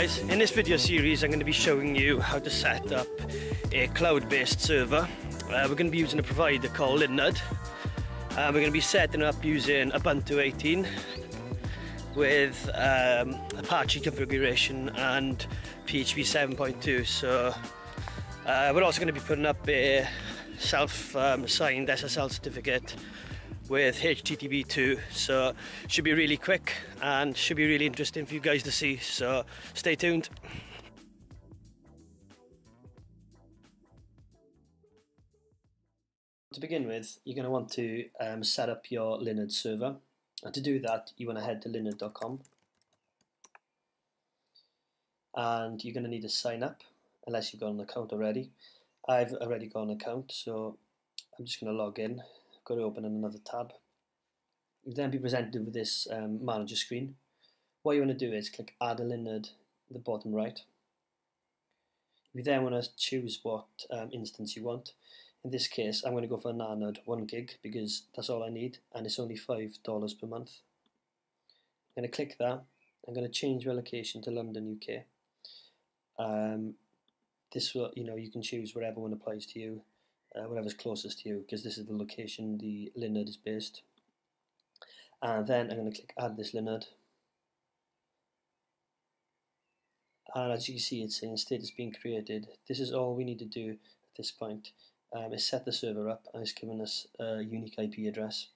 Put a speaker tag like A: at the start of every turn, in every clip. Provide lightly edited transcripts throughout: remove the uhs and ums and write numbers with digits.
A: guys, in this video series I'm going to be showing you how to set up a cloud-based server. We're going to be using a provider called Linux. We're going to be setting up using Ubuntu 18 with Apache configuration and PHP 7.2. So we're also going to be putting up a self-signed SSL certificate with HTTP 2, so should be really quick and should be really interesting for you guys to see, so stay tuned. To begin with, you're going to want to set up your Linux server, and to do that you want to head to linux.com and you're going to need to sign up unless you've got an account already. I've already got an account, so I'm just going to log in. Got to open in another tab. You'll then be presented with this manager screen. What you want to do is click add a Linux at the bottom right. You then want to choose what instance you want. In this case I'm going to go for a Nanode 1 gig because that's all I need and it's only $5 per month. I'm going to click that. I'm going to change my location to London, UK. This will, you can choose wherever one applies to you. Whatever's closest to you, because this is the location the Linux is based. And then I'm going to click add this Linux, and as you can see it's saying status being created. This is all we need to do at this point, is set the server up, and it's giving us a unique IP address.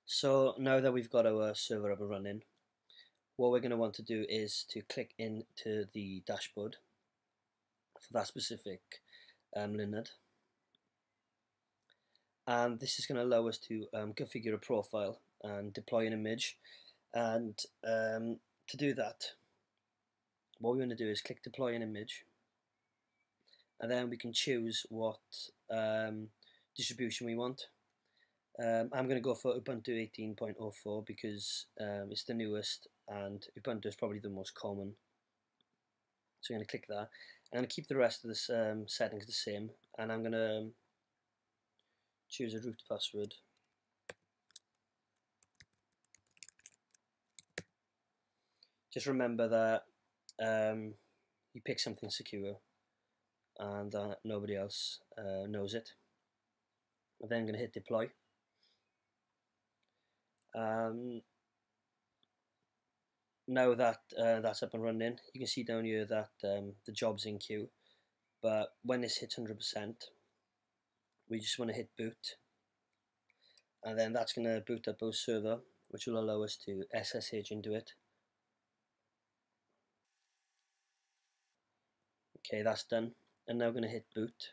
A: So now that we've got our server up and running, what we're going to want to do is to click into the dashboard for that specific Linux, and this is going to allow us to configure a profile and deploy an image. And to do that, what we want to do is click deploy an image, and then we can choose what distribution we want. I'm going to go for Ubuntu 18.04 because it's the newest and Ubuntu is probably the most common. So I'm going to click that. I'm going to keep the rest of the settings the same, and I'm going to choose a root password. Just remember that you pick something secure and that nobody else knows it. And then I'm going to hit deploy. Now that that's up and running, you can see down here that the job's in queue, but when this hits 100%, we just want to hit boot, and then that's going to boot up our server, which will allow us to SSH into it. Okay, that's done, and now we're going to hit boot.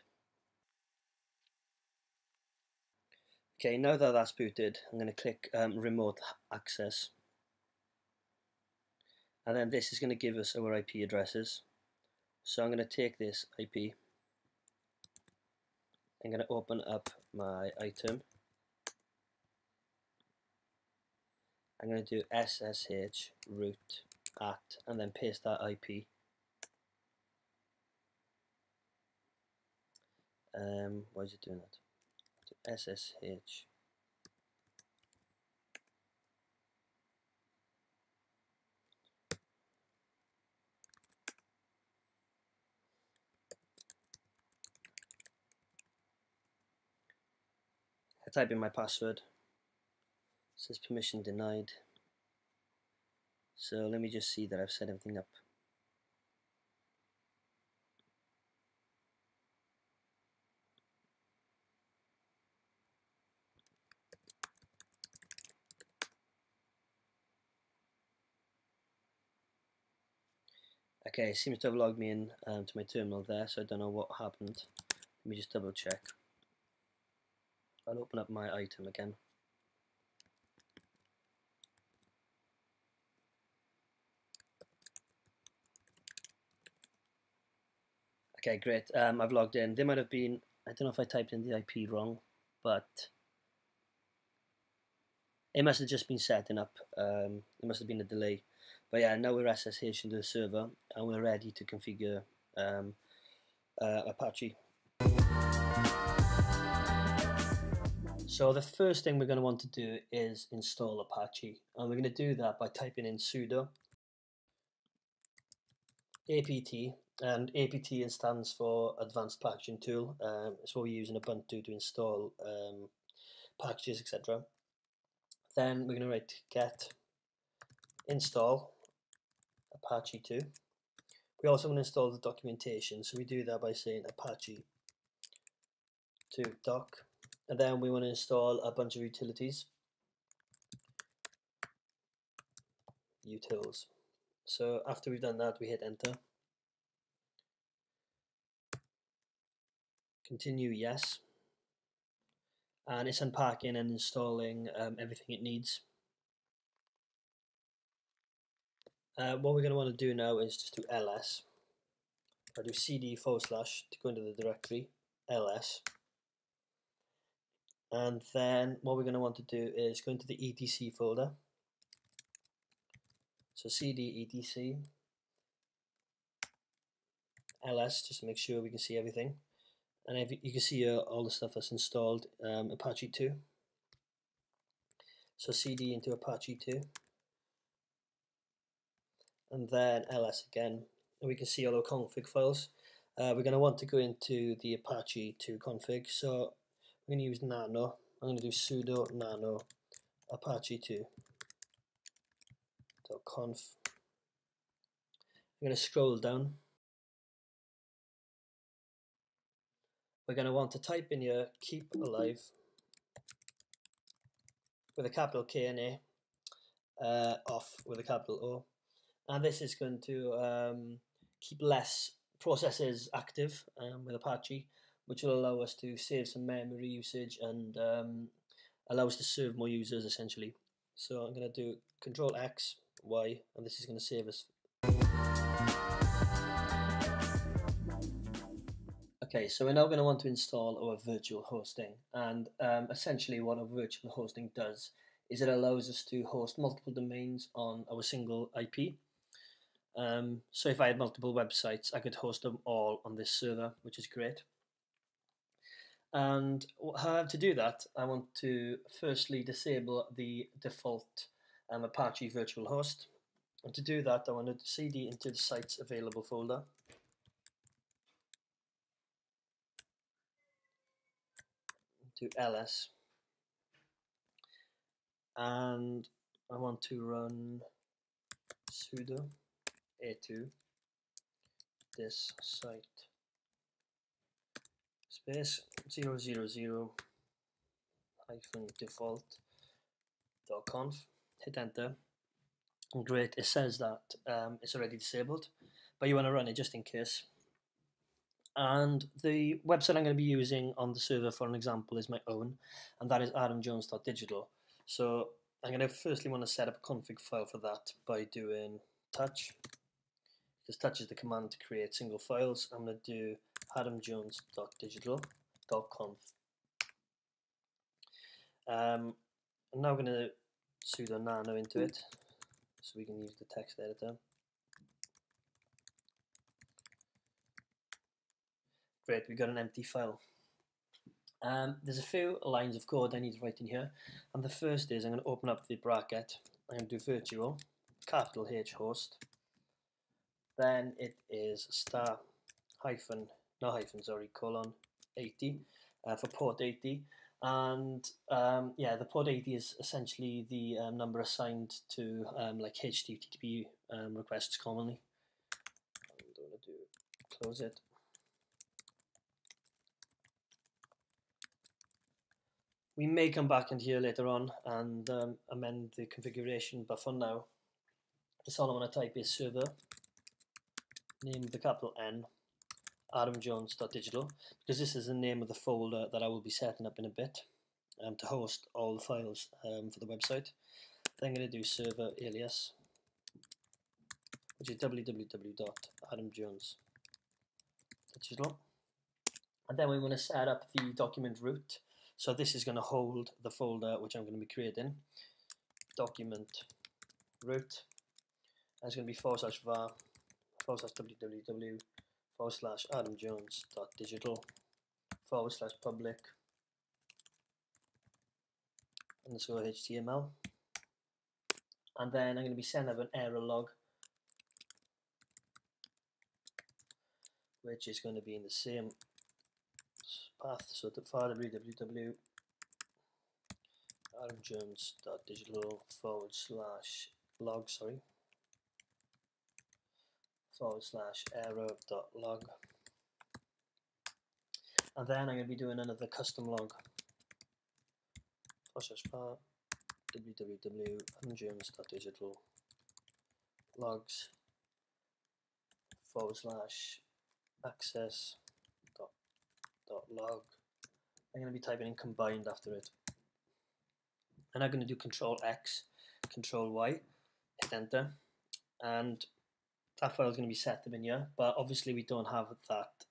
A: Okay, now that that's booted, I'm going to click remote access. And then this is going to give us our IP addresses. So I'm going to take this IP. I'm going to open up my item. I'm going to do SSH root at, and then paste that IP. Why is it doing that? SSH. I type in my password. It says permission denied. So let me just see that I've set everything up. Okay, it seems to have logged me in to my terminal there, so I don't know what happened. Let me just double check. I'll open up my item again. Okay, great. I've logged in. There might have been, I don't know if I typed in the IP wrong, but it must have just been setting up. There must have been a delay. But yeah, now we're SSH into the server and we're ready to configure Apache. So the first thing we're going to want to do is install Apache, and we're going to do that by typing in sudo apt, and apt stands for Advanced Packaging Tool. It's what we use in Ubuntu to install packages, etc. Then we're going to write get install Apache 2. We also want to install the documentation, so we do that by saying Apache 2 doc, and then we want to install a bunch of utilities, utils. So after we've done that, we hit enter, continue yes, and it's unpacking and installing everything it needs. What we're going to want to do now is just do ls. I'll do cd / to go into the directory ls, and then what we're going to want to do is go into the etc folder. So cd etc ls, just to make sure we can see everything, and you can see all the stuff that's installed Apache 2. So cd into Apache 2, and then ls again, and we can see all our config files. We're going to want to go into the Apache 2 config, so I'm going to use nano. I'm going to do sudo nano apache 2.conf. I'm going to scroll down. We're going to want to type in here keep alive with a capital K and A, off with a capital O, and this is going to keep less processes active with Apache, which will allow us to save some memory usage and allow us to serve more users essentially. So I'm going to do Control X, Y, and this is going to save us. Okay, so we're now going to want to install our virtual hosting, and essentially what our virtual hosting does is it allows us to host multiple domains on our single IP. So if I had multiple websites, I could host them all on this server, which is great. And to do that, I want to firstly disable the default Apache virtual host. And to do that, I want to cd into the sites available folder. To ls, and I want to run sudo a2 this site space 000 -default.conf, hit enter, and great, it says that it's already disabled, but you want to run it just in case. And the website I'm going to be using on the server for an example is my own, and that is adamjones.digital. So I'm going to firstly want to set up a config file for that by doing touch. This touch is the command to create single files. I'm going to do adamjones.digital.conf. I'm now going to sudo nano into it so we can use the text editor. Great, we got an empty file. There's a few lines of code I need to write in here, and the first is I'm going to open up the bracket. I'm going to do virtual capital H host, then it is star hyphen, no hyphen, sorry, colon 80 for port 80, and yeah, the port 80 is essentially the number assigned to like HTTP requests commonly. I'm going to do close it. We may come back in here later on and amend the configuration, but for now, that's all I want to type is server, name with the capital N, adamjones.digital, because this is the name of the folder that I will be setting up in a bit to host all the files for the website. Then I'm going to do server alias, which is www.adamjones.digital. And then we want to set up the document root. So this is going to hold the folder which I'm going to be creating, document root, and it's going to be /var /www /adamjones.digital /public underscore HTML, and then I'm going to be setting up an error log, which is going to be in the same path. So the www adamjones.digital/log /error.log, and then I'm going to be doing another custom log /var www.adamjones.digital/logs /access.log. I'm going to be typing in combined after it, and I'm going to do Control X, Control Y, hit enter, and that file is going to be set up in here, but obviously we don't have that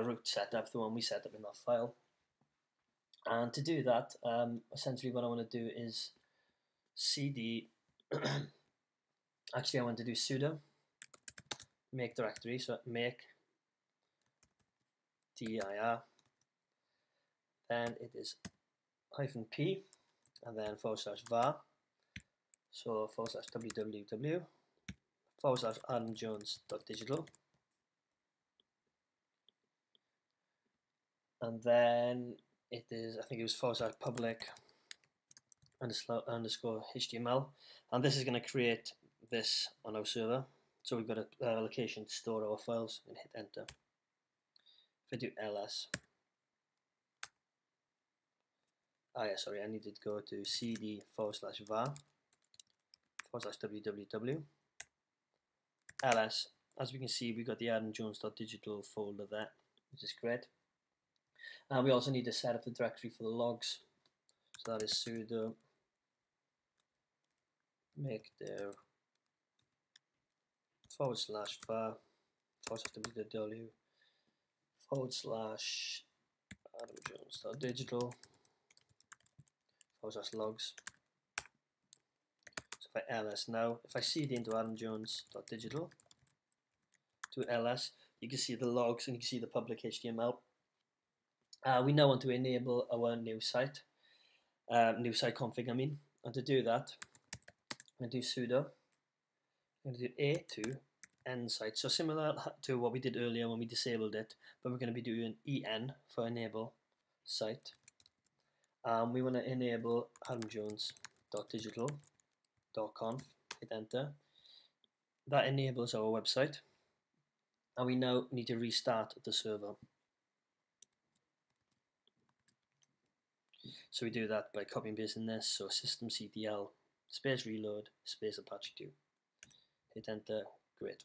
A: root set up, the one we set up in that file. And to do that, essentially what I want to do is cd, actually I want to do sudo make directory, so make dir, then it is -p, and then /var, so /www /adamjones.digital, and then it is, I think it was /public underscore HTML, and this is going to create this on our server. So we've got a location to store our files, and hit enter. If I do ls, I needed to go to cd /var /www ls. As we can see, we've got the adamjones.digital folder there, which is great. And we also need to set up the directory for the logs. So that is sudo make dir /var /www /adamjones.digital /logs. So if I ls now, if I cd into adamjones.digital to ls, you can see the logs and you can see the public HTML. We now want to enable our new site config, and to do that, I'm going to do sudo, I'm going to do a2 end site, so similar to what we did earlier when we disabled it, but we're going to be doing en for enable site. We want to enable adamjones.digital.conf, hit enter. That enables our website, and we now need to restart the server. So we do that by copying and pasting this, so systemctl space reload space Apache 2. Hit enter, great.